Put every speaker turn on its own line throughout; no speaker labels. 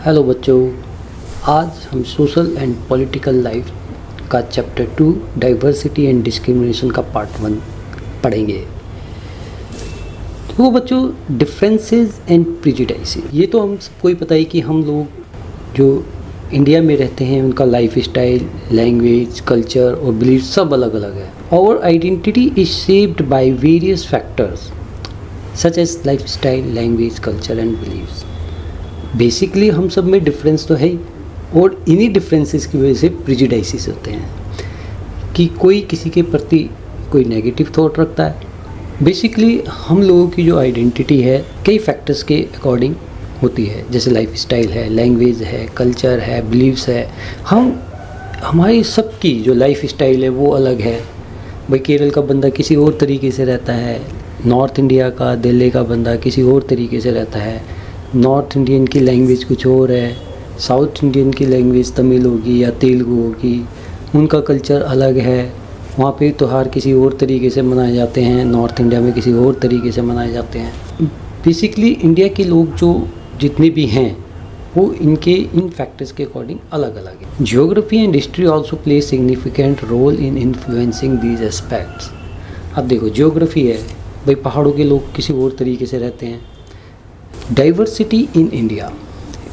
Hello बच्चों, आज हम सोशल एंड पॉलिटिकल लाइफ का चैप्टर 2 डाइवर्सिटी एंड डिस्क्रिमिनेशन का पार्ट 1 पढ़ेंगे। तो बच्चों, डिफरेंसेस एंड प्रेजुडिसेस, ये तो हम सबको ही पता है कि हम लोग जो इंडिया में रहते हैं उनका लाइफ स्टाइल, लैंग्वेज, कल्चर और बिलीफ सब अलग अलग है। Our identity is shaped by various factors such as lifestyle, language, culture and beliefs. Basically हम सब में डिफरेंस तो है ही, और इन्हीं डिफरेंसेस की वजह से प्रेजुडिसेस होते हैं कि कोई किसी के प्रति कोई नेगेटिव थॉट रखता है। बेसिकली हम लोगों की जो आइडेंटिटी है कई फैक्टर्स के अकॉर्डिंग होती है, जैसे लाइफ स्टाइल है, लैंग्वेज है, कल्चर है, बिलीव्स है। हमारी सबकी जो लाइफ स्टाइल है वो अलग है। भाई केरल का बंदा किसी और तरीके से रहता है, नॉर्थ इंडिया का, दिल्ली का बंदा किसी और तरीके से रहता है, नॉर्थ इंडियन की लैंग्वेज कुछ और है, साउथ इंडियन की लैंग्वेज तमिल होगी या तेलुगु होगी, उनका कल्चर अलग है। वहाँ पे त्यौहार किसी और तरीके से मनाए जाते हैं, नॉर्थ इंडिया में किसी और तरीके से मनाए जाते हैं। बेसिकली इंडिया के लोग जो जितने भी हैं वो इनके इन फैक्टर्स के अकॉर्डिंग अलग अलग है। Geography and history also play significant role in influencing these aspects. अब देखो, जियोग्राफी है, भाई पहाड़ों के लोग किसी और तरीके से रहते हैं। Diversity in India.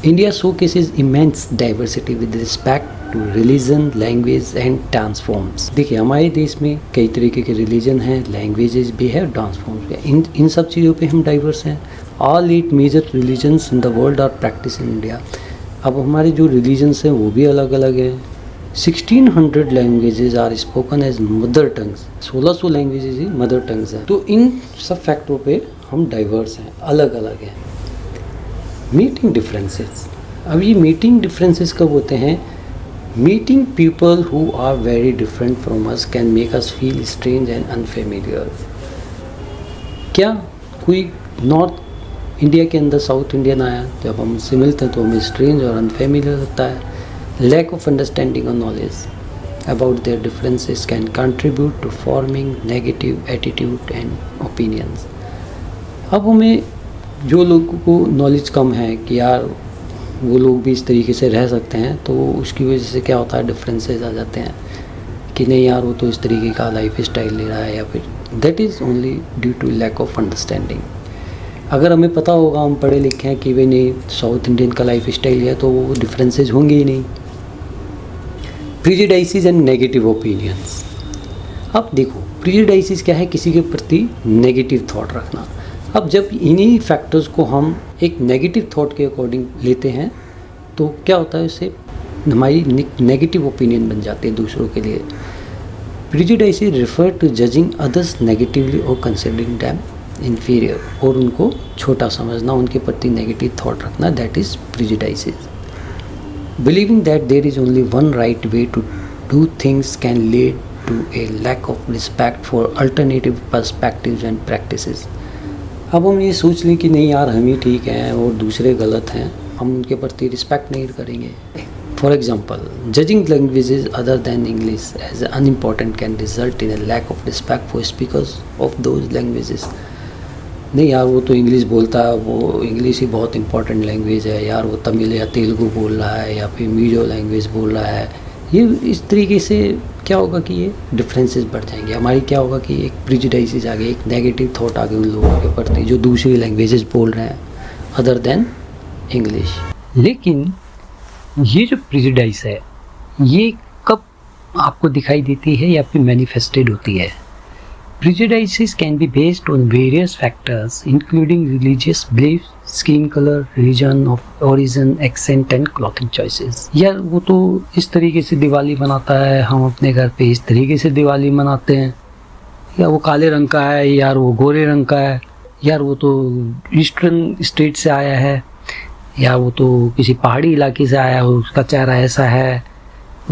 India showcases immense diversity with respect to religion, language and dance forms. देखिए, हमारे देश में कई तरीके के रिलीजन हैं, लैंग्वेजेस भी है, डांस फॉर्म्स भी है। इन सब चीज़ों पे हम डाइवर्स हैं। All 8 major religions in the world are practice in India. अब हमारे जो रिलीजन्स हैं वो भी अलग अलग हैं। 1600 languages are spoken as mother tongues. 1600 languages ही मदर टंग्स हैं। तो इन सब फैक्टरों पे हम डाइवर्स हैं, अलग अलग हैं। Meeting differences. अब ये मीटिंग डिफरेंसेस कब होते हैं? Meeting people who are very different from us can make us feel strange and unfamiliar. क्या कोई नॉर्थ इंडिया के अंदर साउथ इंडियन आया, जब हम उससे मिलते हैं तो हमें स्ट्रेंज और अनफेमिलियर लगता है। लैक ऑफ अंडरस्टैंडिंग और knowledge about their differences can contribute to forming negative attitude and opinions. अब हमें जो लोगों को नॉलेज कम है कि यार वो लोग भी इस तरीके से रह सकते हैं, तो उसकी वजह से क्या होता है, डिफरेंसेस आ जाते हैं कि नहीं यार वो तो इस तरीके का लाइफ स्टाइल ले रहा है, या फिर that is only due to lack of understanding. अगर हमें पता होगा, हम पढ़े लिखे हैं कि भाई नहीं साउथ इंडियन का लाइफ स्टाइल है, तो वो डिफरेंसेस होंगे ही नहीं। Prejudices and negative opinions. अब देखो, प्रेजुडिसेस क्या है? किसी के प्रति नेगेटिव थॉट रखना। अब जब इन्हीं फैक्टर्स को हम एक नेगेटिव थॉट के अकॉर्डिंग लेते हैं तो क्या होता है, इससे हमारी नेगेटिव ओपिनियन बन जाती है दूसरों के लिए। Prejudices refer to judging others negatively और कंसिडरिंग देम इंफीरियर, और उनको छोटा समझना, उनके प्रति नेगेटिव थॉट रखना, that is prejudices. Believing that there is only one right way to do things can lead to a lack of respect for alternative perspectives and practices. अब हम ये सोच लें कि नहीं यार हम ही ठीक हैं और दूसरे गलत हैं, हम उनके प्रति रिस्पेक्ट नहीं करेंगे। For example, judging languages other than English as unimportant can result in a lack of respect for speakers of those languages. नहीं यार वो तो इंग्लिश बोलता है, वो इंग्लिश ही बहुत इंपॉर्टेंट लैंग्वेज है, यार वो तमिल या तेलुगु बोल रहा है या फिर मीजो लैंग्वेज बोल रहा है। ये इस तरीके से क्या होगा कि ये डिफरेंसेस बढ़ जाएंगे। हमारी क्या होगा कि एक प्रेजुडिसेस आ गए, एक नेगेटिव थॉट आ गए उन लोगों के प्रति जो दूसरी लैंग्वेजेस बोल रहे हैं अदर देन इंग्लिश। लेकिन ये जो प्रेजुडिस है ये कब आपको दिखाई देती है या फिर मैनिफेस्टेड होती है? Prejudices can be based on various factors including religious beliefs, skin color, region of origin, accent and clothing choices. यार वो तो इस तरीके से दिवाली मनाता है, हम अपने घर पे इस तरीके से दिवाली मनाते हैं, या वो काले रंग का है, यार वो गोरे रंग का है, यार वो तो ईस्टर्न स्टेट से आया है, या वो तो किसी पहाड़ी इलाके से आया है, उसका चेहरा ऐसा है,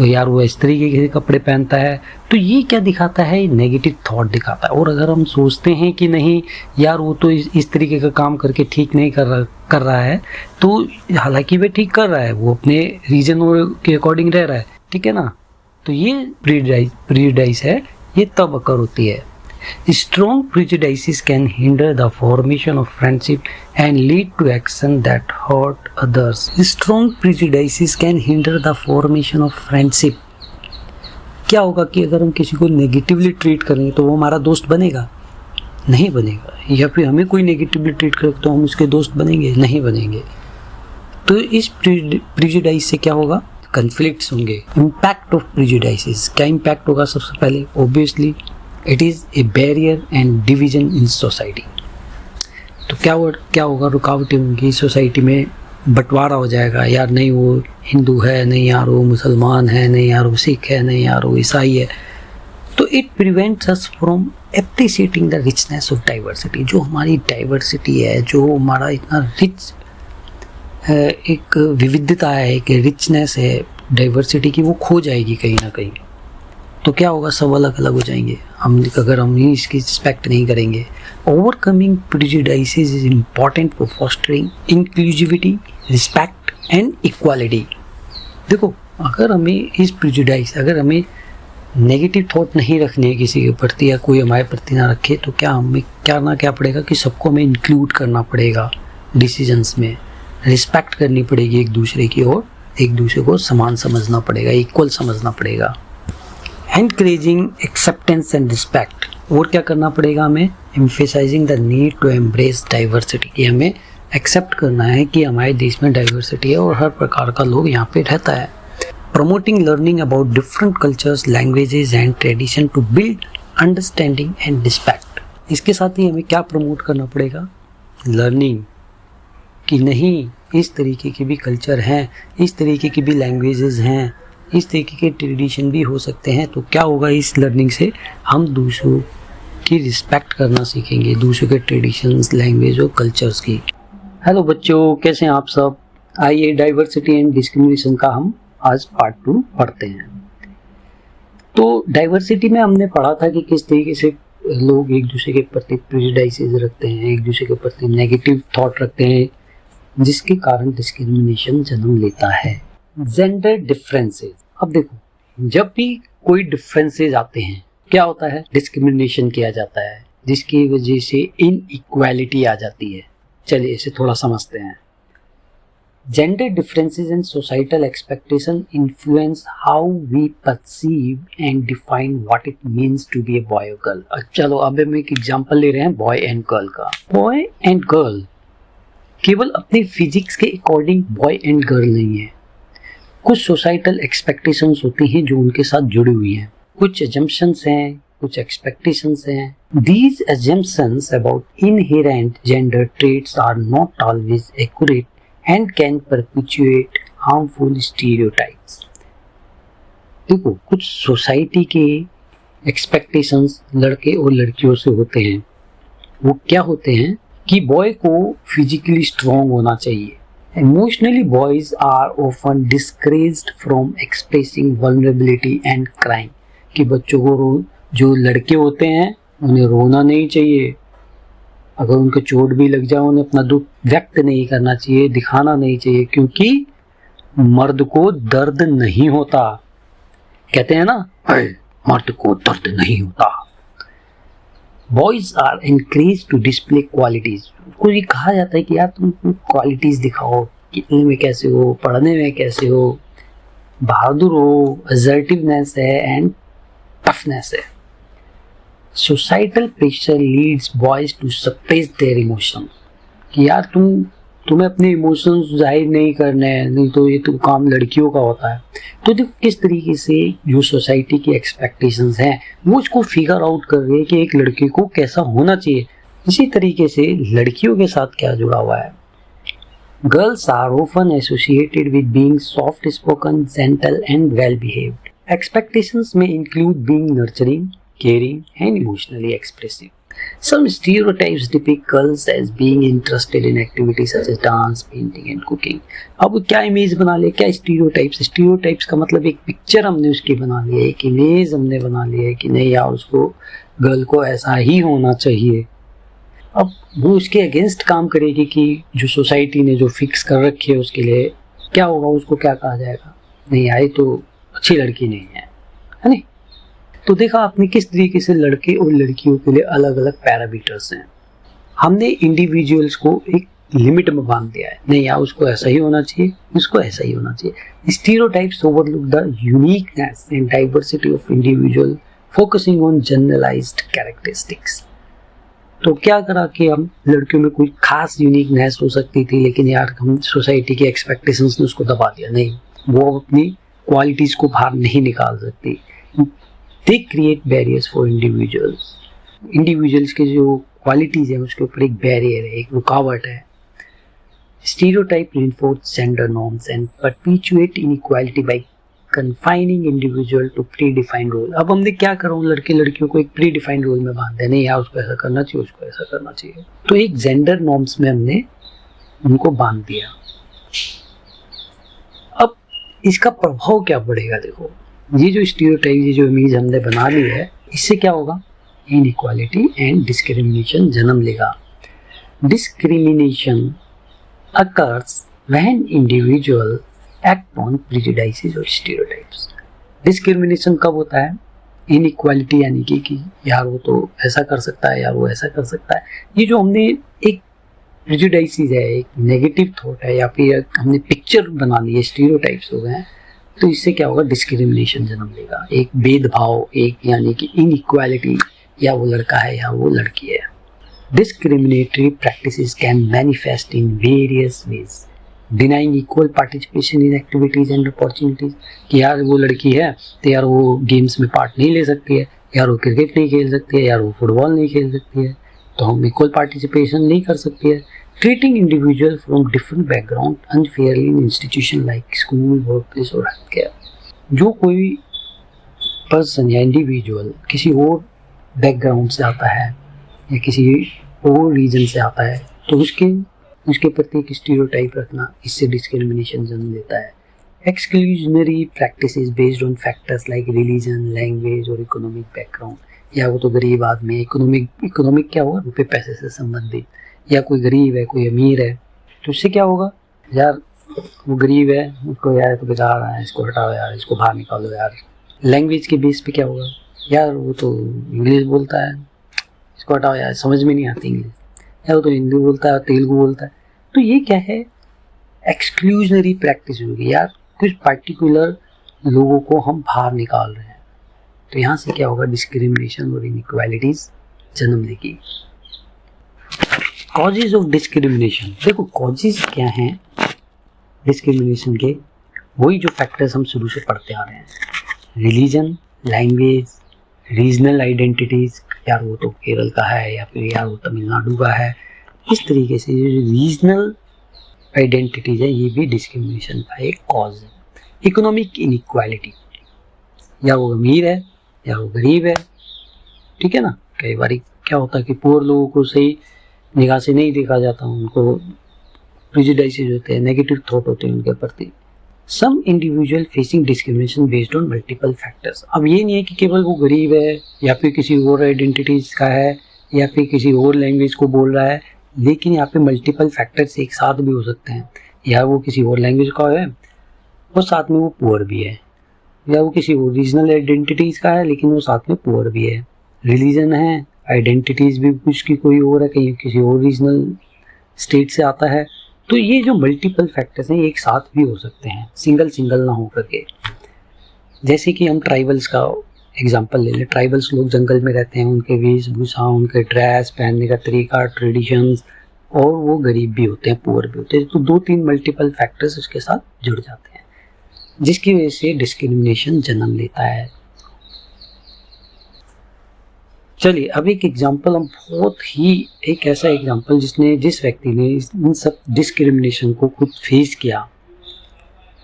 यार वो इस तरीके के कपड़े पहनता है। तो ये क्या दिखाता है? नेगेटिव थॉट दिखाता है। और अगर हम सोचते हैं कि नहीं यार वो तो इस तरीके का काम करके ठीक नहीं कर रहा है, तो हालांकि वे ठीक कर रहा है, वो अपने रीजन के अकॉर्डिंग रह रहा है, ठीक है ना। तो ये प्रेजुडिस है, ये तब अकर होती है Strong prejudices can hinder the formation of friendship and lead to action that hurt others. Strong prejudices can hinder the formation of friendship. क्या होगा कि अगर हम किसी को नेगेटिवली ट्रीट करेंगे तो वो हमारा दोस्त बनेगा? नहीं बनेगा। या फिर हमें कोई नेगेटिवली ट्रीट करे तो हम उसके दोस्त बनेंगे? नहीं बनेंगे। तो इस प्रिजुडाइस से क्या होगा? कन्फ्लिक्ट्स होंगे। इम्पैक्ट ऑफ प्रिजुडाइसेस, क्या इम्पैक्ट होगा? सबसे पहले obviously it is a barrier and division in society. तो क्या होगा? रुकावटें होंगी सोसाइटी में, बंटवारा हो जाएगा। यार नहीं वो हिंदू है, नहीं यार वो मुसलमान है, नहीं यार वो सिख है, नहीं यार वो ईसाई है। तो it prevents us from appreciating the richness of diversity. जो हमारी डाइवर्सिटी है, जो हमारा इतना रिच एक विविधता है, एक रिचनेस है डाइवर्सिटी की, वो खो जाएगी कहीं ना कहीं। तो क्या होगा? सब अलग अलग हो जाएंगे अगर हम ही इसकी रिस्पेक्ट नहीं करेंगे। Overcoming prejudices is important for fostering inclusivity, respect and equality. देखो, अगर हमें नेगेटिव थॉट नहीं रखनी है किसी के प्रति या कोई हमारे प्रति ना रखे, तो हमें क्या पड़ेगा कि सबको हमें इंक्लूड करना पड़ेगा डिसीजंस में, रिस्पेक्ट करनी पड़ेगी एक दूसरे की, और एक दूसरे को समान समझना पड़ेगा, इक्वल समझना पड़ेगा। एनकरेजिंग एक्सेप्टेंस एंड रिस्पेक्ट, और क्या करना पड़ेगा हमें? Emphasising the need to embrace diversity, कि हमें एक्सेप्ट करना है कि हमारे देश में डाइवर्सिटी है और हर प्रकार का लोग यहाँ पे रहता है। Promoting learning about different cultures, languages and tradition to build understanding and respect. इसके साथ ही हमें क्या प्रमोट करना पड़ेगा? लर्निंग, कि नहीं इस तरीके के भी कल्चर हैं, इस तरीके की भी लैंग्वेजेस हैं, इस तरीके के ट्रेडिशन भी हो सकते हैं। तो क्या होगा? इस लर्निंग से हम दूसरों की रिस्पेक्ट करना सीखेंगे, दूसरों के ट्रेडिशंस, लैंग्वेज और कल्चर्स की। हेलो बच्चों, कैसे हैं आप सब? आइए डाइवर्सिटी एंड डिस्क्रिमिनेशन का हम आज पार्ट 2 पढ़ते हैं। तो डाइवर्सिटी में हमने पढ़ा था कि किस तरीके से लोग एक दूसरे के प्रति प्रेजुडिसेस रखते हैं, एक दूसरे के प्रति नेगेटिव थॉट रखते हैं, जिसके कारण डिस्क्रिमिनेशन जन्म लेता है। जेंडर डिफरेंसेस, अब देखो, जब भी कोई डिफरेंसेस आते हैं क्या होता है? डिस्क्रिमिनेशन किया जाता है, जिसकी वजह से इनइक्वालिटी आ जाती है। चलिए इसे थोड़ा समझते हैं। Gender differences and societal expectation influence how we perceive and define what it means to be a boy और गर्ल। चलो अब हम एक एग्जांपल ले रहे हैं बॉय एंड गर्ल का। बॉय एंड गर्ल केवल अपने फिजिक्स के अकॉर्डिंग बॉय एंड गर्ल नहीं है। कुछ सोसाइटल एक्सपेक्टेशंस होती हैं जो उनके साथ जुड़ी हुई हैं, कुछ एजम्पशंस हैं, कुछ एक्सपेक्टेशंस हैं। These assumptions about inherent gender traits are not always accurate and can perpetuate harmful stereotypes. देखो, कुछ सोसाइटी के एक्सपेक्टेशंस लड़के और लड़कियों से होते हैं। वो क्या होते हैं कि बॉय को फिजिकली स्ट्रॉन्ग होना चाहिए। Emotionally, boys are often discouraged from expressing vulnerability and crying. कि बच्चों को जो लड़के होते हैं उन्हें रोना नहीं चाहिए, अगर उनको चोट भी लग जाए उन्हें अपना दुख व्यक्त नहीं करना चाहिए, दिखाना नहीं चाहिए, क्योंकि मर्द को दर्द नहीं होता। कहते हैं ना, मर्द को दर्द नहीं होता। Boys are encouraged to display qualities. उसको ये कहा जाता है कि यार तुम क्वालिटीज दिखाओ, कितने में कैसे हो, पढ़ने में कैसे हो, बहादुर हो, असर्टिवनेस है एंड टफनेस है। Societal pressure leads boys to suppress their emotion, कि यार तुम्हें अपने इमोशंस जाहिर नहीं करने हैं, नहीं तो ये तो काम लड़कियों का होता है। तो देखो किस तरीके से जो सोसाइटी की एक्सपेक्टेशंस हैं वो इसको फिगर आउट कर रही है कि एक लड़के को कैसा होना चाहिए। इसी तरीके से लड़कियों के साथ क्या जुड़ा हुआ है? Girls are often associated with being soft spoken, gentle and well behaved. Expectations में include being nurturing, caring and emotionally expressive. Some stereotypes depict girls as being interested in activities such as dance, painting and cooking. अब क्या image बना लिया? क्या stereotypes? Stereotypes का मतलब एक picture हमने उसकी बना ली है, एक इमेज हमने बना ली है कि नहीं यार उसको, गर्ल को ऐसा ही होना चाहिए। अब वो उसके अगेंस्ट काम करेगी कि जो सोसाइटी ने जो फिक्स कर रखी है उसके लिए, क्या होगा? उसको क्या कहा जाएगा? नहीं आई तो अच्छी लड़की नहीं है, है नहीं? तो देखा आपने किस तरीके से लड़के और लड़कियों के लिए अलग अलग पैरामीटर्स हैं। हमने इंडिविजुअल्स को एक लिमिट में बांध दिया है, नहीं यार उसको ऐसा ही होना चाहिए, उसको ऐसा ही होना चाहिए। Stereotypes overlook the uniqueness and diversity of individual, focusing on generalized characteristics. तो क्या करा कि हम लड़कियों में कोई खास यूनिकनेस हो सकती थी, लेकिन यार हम सोसाइटी की एक्सपेक्टेशंस ने उसको दबा दिया, नहीं वो अपनी क्वालिटीज को बाहर नहीं निकाल सकती। They create barriers for individuals के जो क्वालिटीज है उसके ऊपर एक बैरियर है, एक रुकावट है। Stereotype reinforce gender norms and perpetuate inequality by confining individual to predefined role। अब हमने क्या करा, लड़के लड़कियों को एक प्रीडिफाइंड रोल में बांध दिया, नहीं यार उसको ऐसा करना चाहिए, उसको ऐसा करना चाहिए। तो एक जेंडर नॉर्म्स में हमने उनको बांध दिया। अब इसका प्रभाव क्या पड़ेगा, देखो ये जो स्टीरियोटाइप, ये जो इमेज हमने बना ली है, इससे क्या होगा, इनइक्वालिटी एंड डिस्क्रिमिनेशन जन्म लेगा। Discrimination occurs when individual act on prejudices or stereotypes। Discrimination कब होता है, इनइक्वालिटी यानी कि यार वो तो ऐसा कर सकता है, यार वो ऐसा कर सकता है। ये जो हमने एक प्रेजुडाइसेस है, एक नेगेटिव थॉट है, या फिर हमने पिक्चर बना ली है, स्टीरियोटाइप्स हो गए हैं, तो इससे क्या होगा, डिस्क्रिमिनेशन जन्म लेगा, एक भेदभाव, एक यानी कि इनइक्वालिटी, या वो लड़का है या वो लड़की है। Discriminatory practices can manifest in various ways, denying equal participation in activities and opportunities। कि यार वो लड़की है तो यार वो गेम्स में पार्ट नहीं ले सकती है, यार वो क्रिकेट नहीं खेल सकती है, यार वो फुटबॉल नहीं खेल सकती है, तो हम इक्वल पार्टिसिपेशन नहीं कर सकती है। Treating individuals from different background unfairly in institution like school, workplace और healthcare। जो कोई पर्सन या इंडिविजुअल किसी और बैकग्राउंड से आता है या किसी और रीजन से आता है, तो उसके प्रति एक स्टीरियोटाइप रखना, इससे डिस्क्रिमिनेशन जन्म देता है। Exclusionary practices based on factors like religion, language और इकोनॉमिक बैकग्राउंड। या वो तो गरीब आदमी, इकोनॉमिक क्या होगा, रुपये पैसे से संबंधित, या कोई गरीब है कोई अमीर है, तो उससे क्या होगा, यार वो गरीब है उसको यार तो बेकार है, इसको हटाओ यार, इसको बाहर निकालो यार। लैंग्वेज के बेस पे क्या होगा, यार वो तो इंग्लिश बोलता है, इसको हटाओ यार, समझ में नहीं आती इंग्लिश, या वो तो हिंदी बोलता है, तेलुगु बोलता है। तो ये क्या है, एक्सक्लूजनरी प्रैक्टिस होगी, यार कुछ पर्टिकुलर लोगों को हम बाहर निकाल रहे हैं, तो यहाँ से क्या होगा, डिस्क्रिमिनेशन और इनइक्वालिटीज जन्म लेगी। कॉजेज ऑफ डिस्क्रिमिनेशन, देखो कॉजेज क्या हैं डिस्क्रिमिनेशन के, वही जो फैक्टर्स हम शुरू से पढ़ते आ रहे हैं, रिलीजन, लैंग्वेज, रीजनल आइडेंटिटीज, यार वो तो केरल का है या फिर यार वो तमिलनाडु का है। इस तरीके से जो रीजनल आइडेंटिटीज है, ये भी डिस्क्रिमिनेशन का एक कॉज है। इकोनॉमिक इनइक्वालिटी, या वो अमीर है या वो गरीब है, ठीक है ना। कई बार क्या होता है कि पुअर लोगों को सही निगाह से नहीं देखा जाता, उनको प्रेजुडिसेस होते हैं, नेगेटिव थॉट होते हैं उनके प्रति। Some individual facing discrimination based on multiple factors. अब ये नहीं है कि केवल वो गरीब है या फिर किसी और आइडेंटिटीज का है या फिर किसी और लैंग्वेज को बोल रहा है, लेकिन यहाँ पे मल्टीपल फैक्टर्स एक साथ भी हो सकते हैं। या वो किसी और लैंग्वेज का है और साथ में वो पुअर भी है, या वो किसी और रीजनल आइडेंटिटीज का है लेकिन वो साथ में पुअर भी है। रिलीजन है, आइडेंटिटीज भी उसकी कोई और है, कहीं किसी और रीजनल स्टेट से आता है। तो ये जो मल्टीपल फैक्टर्स हैं एक साथ भी हो सकते हैं, सिंगल ना हो करके। जैसे कि हम ट्राइबल्स का एग्जांपल ले लें, ट्राइबल्स लोग जंगल में रहते हैं, उनके वेशभूषा, उनके ड्रेस पहनने का तरीका, ट्रेडिशंस, और वो गरीब भी होते हैं, पुअर भी होते हैं। तो 2-3 मल्टीपल फैक्टर्स उसके साथ जुड़ जाते हैं, जिसकी वजह से डिस्क्रिमिनेशन जन्म लेता है। चलिए अब एक एग्जांपल, हम बहुत ही एक ऐसा एग्जांपल जिस व्यक्ति ने इन सब डिस्क्रिमिनेशन को खुद फेस किया।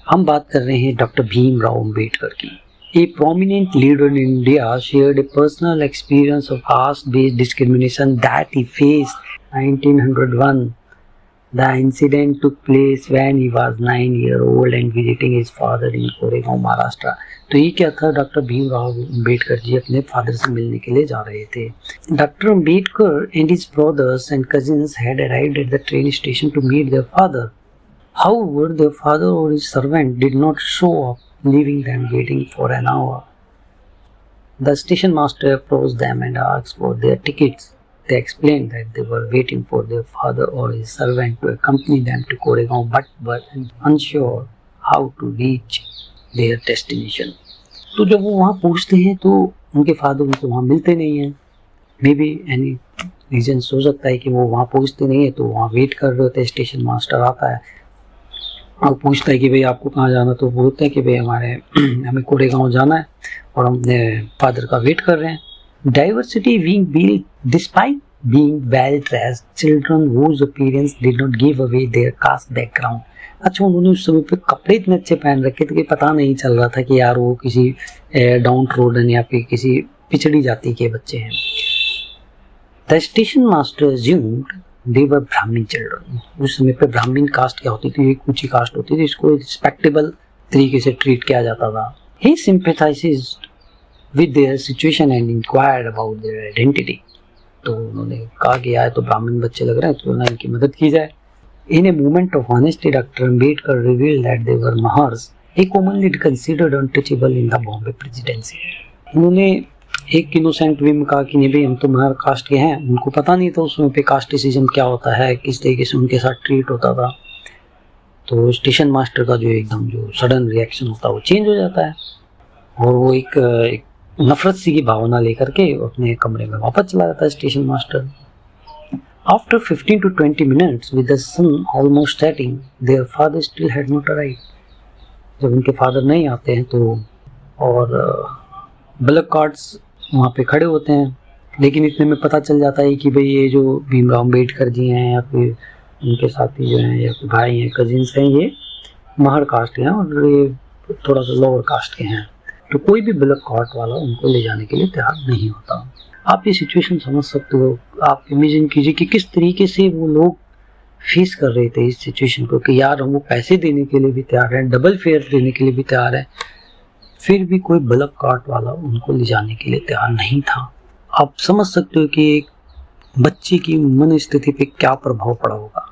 हम बात कर रहे हैं डॉक्टर भीमराव अंबेडकर की। A prominent leader in India shared a personal experience of caste-based discrimination that he faced in 1901. The incident took place when he was 9 years old and visiting his father in Koregaon, Maharashtra. तो ये क्या था, doctor Bhimrao Ambedkar ji अपने father से मिलने के लिए जा रहे थे। Doctor Ambedkar and his brothers and cousins had arrived at the train station to meet their father. However, their father or his servant did not show up, leaving them waiting for an hour. The station master approached them and asked for their tickets. They explained that they were waiting for their father or his servant to accompany them to Koregaon, but were unsure how to reach their destination. तो जब वो वहाँ पहुँचते हैं तो उनके father उनको वहाँ मिलते नहीं हैं. मे बी एनी रीजन हो सकता है कि वो वहाँ पहुँचते नहीं है, तो वहाँ वेट कर रहे होते हैं. स्टेशन मास्टर आता है और पूछता है कि भाई आपको कहाँ जाना, तो बोलते हैं कि भाई हमें कोरेगांव जाना है और हम अपने फादर का वेट कर रहे हैं. Diversity being built despite being well dressed children whose appearance did not give away their caste background. अच्छा, उन्होंने उस समय पे कपड़े इतने अच्छे पहन रखे थे कि पता नहीं चल रहा था कि यार वो किसी डाउन ट्रोडन या फिर किसी पिछड़ी जाति के बच्चे हैं. The station master assumed they were Brahmin children. उस समय पे ब्राह्मण कास्ट क्या होती थी, एक ऊंची कास्ट होती थी, इसको रिस्पेक्टेबल तरीके से ट्रीट किया जाता था. He sympathized with their situation and inquired about their identity. तो उन्होंने कहा कि यार तो ब्राह्मण बच्चे लग रहे हैं, तो इनकी मदद की जाए. In a moment of honesty, Dr. Ambedkar revealed that they were Mahars, a commonly considered untouchable in the Bombay Presidency. उन्होंने एक इनोसेंट वे में कहा कि नहीं भाई हम तो महर कास्ट के हैं. उनको पता नहीं था उस समय पे कास्टिसिज्म क्या होता है, किस तरीके से उनके साथ ट्रीट होता था. तो स्टेशन मास्टर का जो एकदम जो सडन रिएक्शन होता है वो चेंज हो जाता है और वो एक नफरत सी की भावना लेकर के अपने कमरे में वापस चला जाता है station master. After 15 to 20 minutes with the sun almost setting, their father still had not arrived. जब उनके फादर नहीं आते हैं तो और ब्लैक कार्ड्स वहाँ पे खड़े होते हैं, लेकिन इतने में पता चल जाता है कि भाई ये जो भीमराव अम्बेडकर जी हैं या फिर उनके साथी जो हैं या फिर भाई हैं, कजिन्स हैं, ये महर कास्ट के हैं और ये थोड़ा सा लोअर कास्ट के हैं. तो कोई भी ब्लैक कार्ड वाला उनको ले जाने के लिए तैयार नहीं होता. आप ये सिचुएशन समझ सकते हो. आप इमेजिन कीजिए कि किस तरीके से वो लोग फेस कर रहे थे इस सिचुएशन को कि यार हम वो पैसे देने के लिए भी तैयार हैं, डबल फेयर देने के लिए भी तैयार हैं, फिर भी कोई ब्लैक कार्ड वाला उनको ले जाने के लिए तैयार नहीं था. आप समझ सकते हो कि एक बच्चे की मन स्थिति पे क्या प्रभाव पड़ा होगा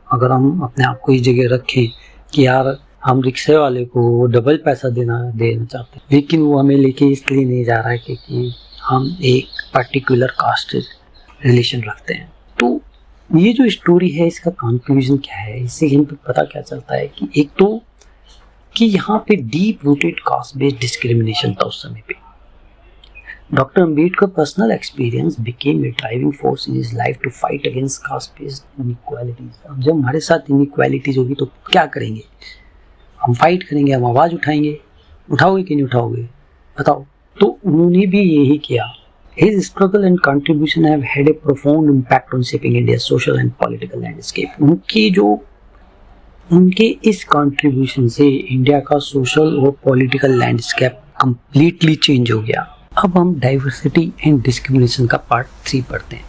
अगर हम अपने आप को इस जगह रखें कि यार हम रिक्शे वाले को डबल पैसा देना चाहते हैं, लेकिन वो हमें लेके इसलिए नहीं जा रहा है कि हम एक पर्टिकुलर कास्ट रिलेशन रखते हैं. तो ये जो स्टोरी है इसका कंक्लूजन क्या है, इससे हम पे पता क्या चलता है कि एक तो कि यहाँ पे deep rooted caste based discrimination था उस समय पे. Doctor Ambedkar personal experience became a driving force in his life to fight against caste based inequalities. अब जब हमारे साथ इनइक्वालिटीज होगी तो क्या करेंगे, हम फाइट करेंगे, हम आवाज़ उठाएंगे. उठाओगे कि नहीं उठाओगे बताओ. तो उन्होंने भी यही किया. His struggle and contribution have had a profound impact on shaping India's social and political landscape. उनके इस कंट्रीब्यूशन से इंडिया का सोशल और पॉलिटिकल लैंडस्केप कंप्लीटली चेंज हो गया. अब हम डाइवर्सिटी एंड डिस्क्रिमिनेशन का पार्ट 3 पढ़ते हैं.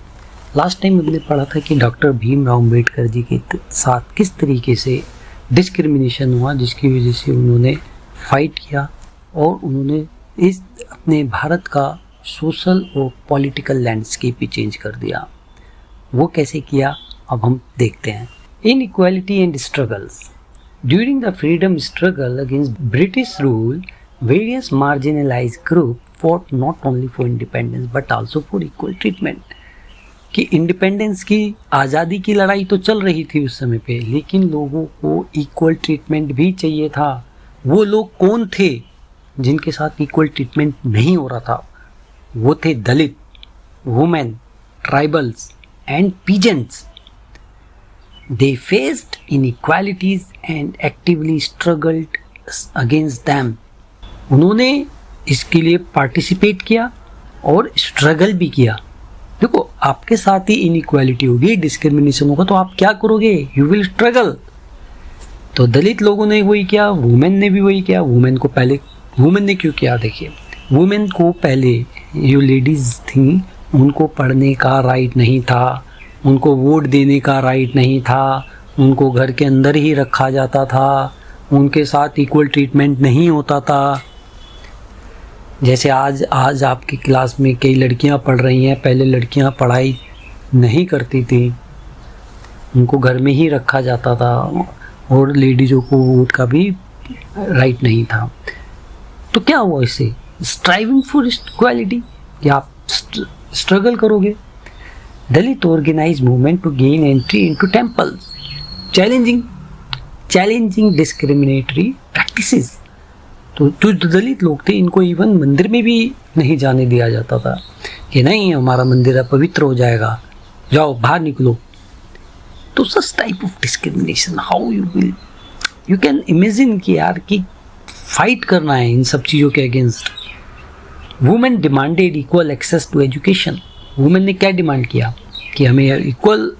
लास्ट टाइम हमने पढ़ा था कि डॉक्टर भीमराव अम्बेडकर जी के साथ किस तरीके से डिस्क्रिमिनेशन हुआ, जिसकी वजह से उन्होंने फाइट किया और उन्होंने इस अपने भारत का सोशल और पॉलिटिकल लैंडस्केप ही चेंज कर दिया. वो कैसे किया अब हम देखते हैं. Inequality and struggles. During the freedom struggle against British rule, various marginalized groups fought not only for independence but also for equal treatment. कि इंडिपेंडेंस की आज़ादी की लड़ाई तो चल रही थी उस समय पे, लेकिन लोगों को इक्वल ट्रीटमेंट भी चाहिए था. वो लोग कौन थे जिनके साथ इक्वल ट्रीटमेंट नहीं हो रहा था? वो थे Dalit, women, tribals and peasants. They faced inequalities and actively struggled against them. उन्होंने इसके लिए पार्टिसिपेट किया और स्ट्रगल भी किया. देखो, आपके साथ ही इनइक्वालिटी होगी, डिस्क्रिमिनेशन होगा, तो आप क्या करोगे? You will struggle. तो दलित लोगों ने वही किया, वुमेन ने भी वही किया. वुमेन ने क्यों किया? देखिए, वुमेन को पहले जो लेडीज़ थी उनको पढ़ने का राइट नहीं था, उनको वोट देने का राइट नहीं था, उनको घर के अंदर ही रखा जाता था, उनके साथ इक्वल ट्रीटमेंट नहीं होता था. जैसे आज आपकी क्लास में कई लड़कियां पढ़ रही हैं, पहले लड़कियां पढ़ाई नहीं करती थी, उनको घर में ही रखा जाता था और लेडीज़ों को वोट का भी राइट नहीं था. तो क्या हुआ इससे? स्ट्राइविंग फॉर इक्वालिटी, कि आप स्ट्रगल करोगे। Dalit organise movement to gain entry into temples, challenging discriminatory practices. तो जो दलित लोग थे इनको इवन मंदिर में भी नहीं जाने दिया जाता था, कि नहीं हमारा मंदिर पवित्र हो जाएगा, जाओ बाहर निकलो। तो such type of discrimination, how you can imagine कि यार कि फाइट करना है इन सब चीज़ों के against. Women demanded equal access to education. Women ने क्या डिमांड किया कि हमें इक्वल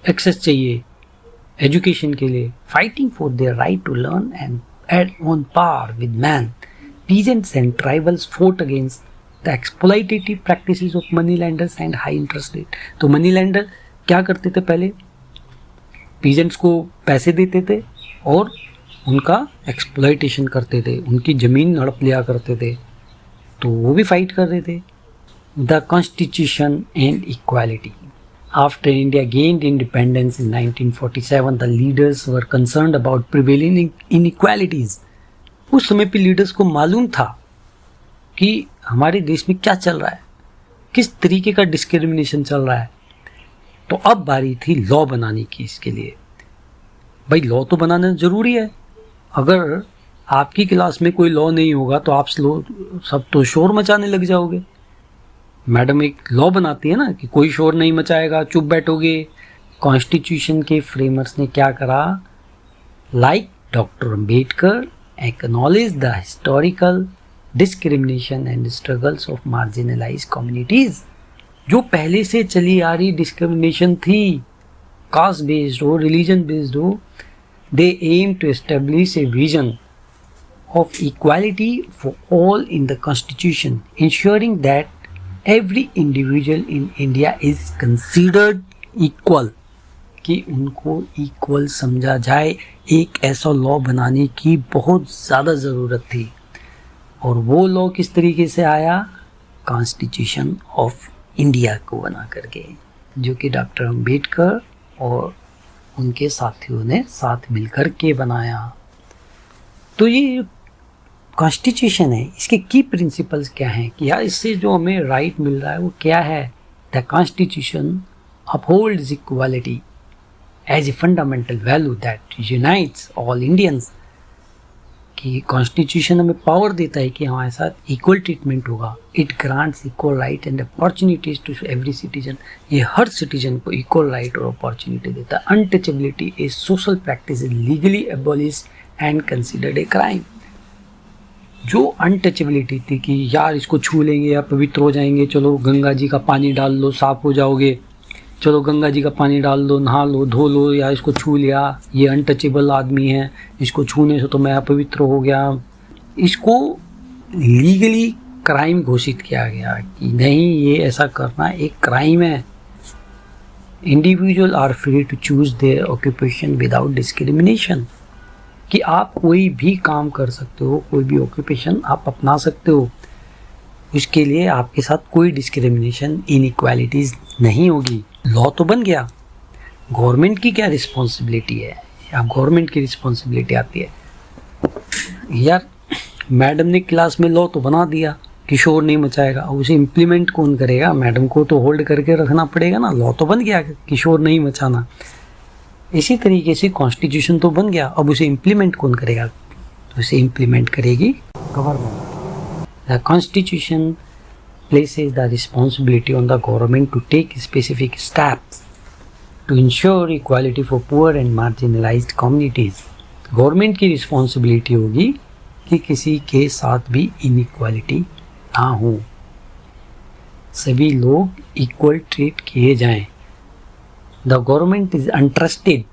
एक्सेस चाहिए एजुकेशन के लिए। Fighting for their right to learn and at on par with man, peasants and tribals fought against the exploitative practices of money lenders and high interest rate. तो money lender क्या करते थे पहले, peasants को पैसे देते थे और उनका एक्सप्लॉइटेशन करते थे, उनकी ज़मीन हड़प लिया करते थे, तो वो भी फाइट कर रहे थे। The constitution and equality. After India gained independence in 1947, the leaders were concerned about prevailing inequalities. उस समय पे लीडर्स को मालूम था कि हमारे देश में क्या चल रहा है, किस तरीके का डिस्क्रिमिनेशन चल रहा है। तो अब बारी थी लॉ बनाने की इसके लिए। भाई लॉ तो बनाना ज़रूरी है। अगर आपकी क्लास में कोई लॉ नहीं होगा तो आप सब तो शोर मचाने लग जाओगे। मैडम एक लॉ बनाती है ना कि कोई शोर नहीं मचाएगा, चुप बैठोगे। कॉन्स्टिट्यूशन के फ्रेमर्स ने क्या करा, like doctor Ambedkar, acknowledge the historical discrimination and struggles of marginalise communities. जो पहले से चली आ रही डिस्क्रिमिनेशन थी, कास्ट बेस्ड हो, रिलीजन बेस्ड हो, they aim to establish a vision of equality for all in the constitution, ensuring that every individual in India is considered equal, कि उनको इक्वल समझा जाए। एक ऐसा लॉ बनाने की बहुत ज़्यादा ज़रूरत थी। और वो लॉ किस तरीके से आया, कॉन्स्टिट्यूशन ऑफ इंडिया को बना करके, जो कि डॉक्टर अंबेडकर और उनके साथियों ने साथ मिलकर के बनाया। तो ये कॉन्स्टिट्यूशन है, इसके की प्रिंसिपल्स क्या हैं कि यार इससे जो हमें राइट मिल रहा है वो क्या है। The constitution upholds equality as a fundamental value that unites all Indians. कि कॉन्स्टिट्यूशन हमें पावर देता है कि हमारे साथ इक्वल ट्रीटमेंट होगा। It grants equal right and opportunities to every citizen. ये हर सिटीजन को इक्वल राइट और अपॉर्चुनिटी देता है। Untouchability is social practice is legally abolished and considered a crime. जो अनटचेबिलिटी थी कि यार इसको छू लेंगे या पवित्र हो जाएंगे, चलो गंगा जी का पानी डाल लो साफ हो जाओगे, चलो गंगा जी का पानी डाल दो, नहा लो, धो लो, या इसको छू लिया, ये अनटचेबल आदमी है, इसको छूने से तो मैं अपवित्र हो गया। इसको लीगली क्राइम घोषित किया गया कि नहीं, ये ऐसा करना एक क्राइम है। Individual are free to choose their occupation without discrimination, कि आप कोई भी काम कर सकते हो, कोई भी ऑक्यूपेशन आप अपना सकते हो। उसके लिए आपके साथ कोई डिस्क्रिमिनेशन, इनइक्वालिटीज़ नहीं होगी। लॉ तो बन गया, गवर्नमेंट की क्या रिस्पॉन्सिबिलिटी है। अब गवर्नमेंट की रिस्पॉन्सिबिलिटी आती है, यार मैडम ने क्लास में लॉ तो बना दिया कि शोर नहीं मचाएगा, अब उसे इम्प्लीमेंट कौन करेगा। मैडम को तो होल्ड करके रखना पड़ेगा ना। लॉ तो बन गया कि शोर नहीं मचाना। इसी तरीके से कॉन्स्टिट्यूशन तो बन गया, अब उसे इम्प्लीमेंट कौन करेगा, तो उसे इम्प्लीमेंट करेगी government. The constitution places the responsibility on the government to take specific steps to ensure equality for poor and marginalized communities. Government की रिस्पॉन्सिबिलिटी होगी कि किसी के साथ भी इनइक्वालिटी ना हो, सभी लोग इक्वल ट्रीट किए जाएं। The government is entrusted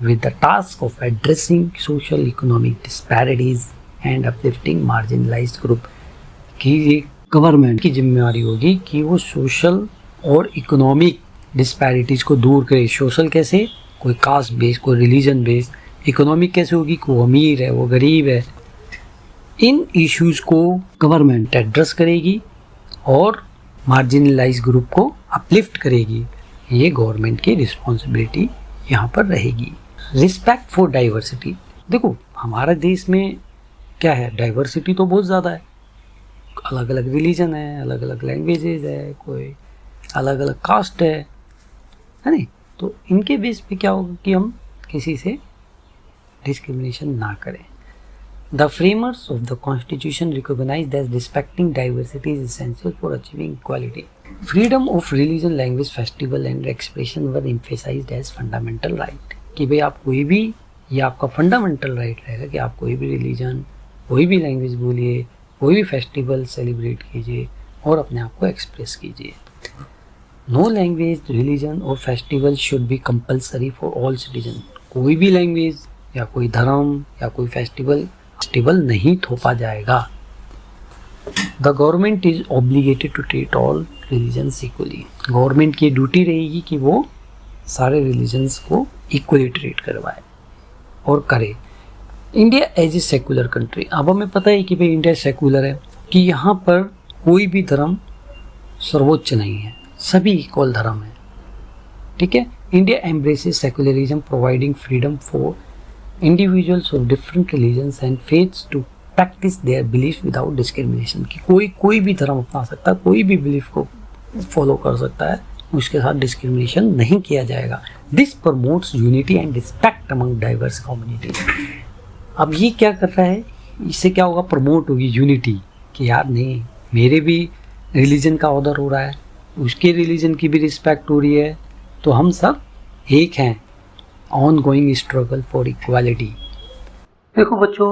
with the task of addressing social economic disparities and uplifting marginalized group। कि ये गवर्नमेंट की जिम्मेवारी होगी कि वो सोशल और इकोनॉमिक डिस्पैरिटीज़ को दूर करे। सोशल कैसे, कोई कास्ट बेस्ड, कोई रिलीजन बेस्ड। इकोनॉमिक कैसे होगी, वो अमीर है, वो गरीब है। इन इश्यूज़ को गवर्नमेंट एड्रेस करेगी और मार्जिनलाइज ग्रुप को अपलिफ्ट करेगी। ये गवर्नमेंट की रिस्पॉन्सिबिलिटी यहाँ पर रहेगी। Respect for diversity. देखो हमारे देश में क्या है, डाइवर्सिटी तो बहुत ज़्यादा है। अलग अलग रिलीजन है, अलग अलग लैंग्वेजेस है, कोई अलग अलग कास्ट है नहीं? तो इनके बेस पे क्या होगा कि हम किसी से डिस्क्रिमिनेशन ना करें। The framers of the Constitution recognized that respecting diversity is essential for achieving equality. Freedom of religion, language, festival and expression were emphasized as fundamental right. कि भाई आप कोई भी, ये आपका फंडामेंटल राइट रहेगा कि आप कोई भी रिलीजन, कोई भी लैंग्वेज बोलिए, कोई भी फेस्टिवल सेलिब्रेट कीजिए और अपने आप को एक्सप्रेस कीजिए। नो लैंग्वेज, रिलीजन और festival should be compulsory for all citizen. कोई भी लैंग्वेज या कोई धर्म या कोई फेस्टिवल नहीं थोपा जाएगा। The government is obligated to treat all religions equally. Government की ड्यूटी रहेगी कि वो सारे रिलीजन्स को इक्वली ट्रीट करवाए और करे। India as a secular country, अब हमें पता है कि भाई इंडिया सेकुलर है, कि यहाँ पर कोई भी धर्म सर्वोच्च नहीं है, सभी इक्वल धर्म है, ठीक है। India embraces secularism providing freedom for individuals of different religions and faiths to practice their belief without discrimination। कि कोई भी धर्म अपना सकता है, कोई भी बिलीफ को फॉलो कर सकता है, उसके साथ डिस्क्रिमिनेशन नहीं किया जाएगा। This promotes unity and respect among diverse communities. अब ये क्या कर रहा है, इससे क्या होगा, प्रमोट होगी यूनिटी, कि यार नहीं, मेरे भी रिलीजन का ऑर्डर हो रहा है, उसके रिलीजन की भी रिस्पेक्ट हो रही है, तो हम सब एक हैं। Ongoing struggle for equality. देखो बच्चों,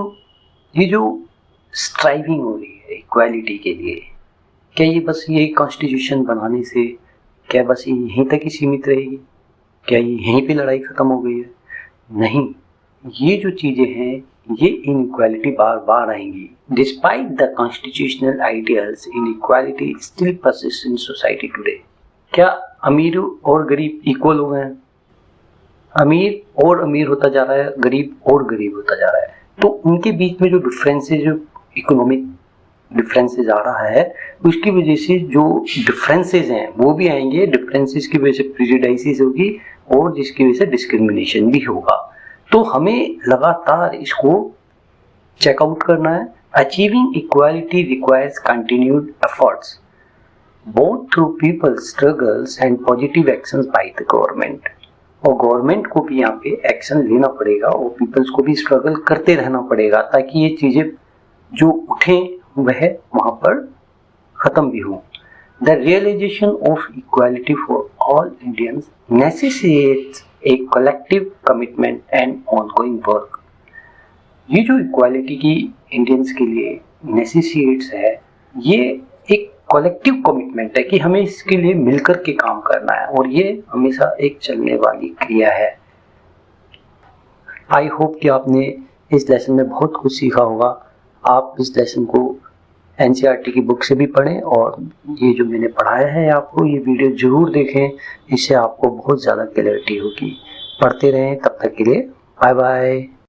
ये जो स्ट्राइविंग हो रही है इक्वालिटी के लिए, क्या ये बस ये कॉन्स्टिट्यूशन बनाने से क्या बस ये यहीं तक ही सीमित रहेगी? क्या ये यहीं पे लड़ाई ख़त्म हो गई है? नहीं, ये जो चीज़ें हैं ये इनइक्वालिटी बार बार आएंगी। Despite the constitutional ideals, inequality still persist in society today. क्या अमीर और गरीब इक्वल हो गए हैं? अमीर और अमीर होता जा रहा है, गरीब और गरीब होता जा रहा है। तो उनके बीच में जो डिफरेंसेस, जो इकोनॉमिक डिफरेंसेस आ रहा है, उसकी वजह से जो डिफरेंसेस हैं वो भी आएंगे। डिफरेंसेस की वजह से प्रेजुडिस होगी और जिसकी वजह से डिस्क्रिमिनेशन भी होगा। तो हमें लगातार इसको चेकआउट करना है। Achieving equality requires continued efforts both through people struggles and positive actions by the government. और गवर्नमेंट को भी यहाँ पे एक्शन लेना पड़ेगा और पीपल्स को भी स्ट्रगल करते रहना पड़ेगा, ताकि ये चीज़ें जो उठें वह वहाँ पर ख़त्म भी हो। The realization of equality for all Indians necessitates a collective commitment and ongoing work. ये जो इक्वालिटी की इंडियंस के लिए नेसेसिटेट्स है, ये एक कलेक्टिव कमिटमेंट है कि हमें इसके लिए मिलकर के काम करना है और ये हमेशा एक चलने वाली क्रिया है। आई होप कि आपने इस लेसन में बहुत कुछ सीखा होगा। आप इस लेसन को एनसीईआरटी की बुक से भी पढ़ें और ये जो मैंने पढ़ाया है आपको, ये वीडियो ज़रूर देखें, इससे आपको बहुत ज़्यादा क्लैरिटी होगी। पढ़ते रहें, तब तक के लिए बाय बाय।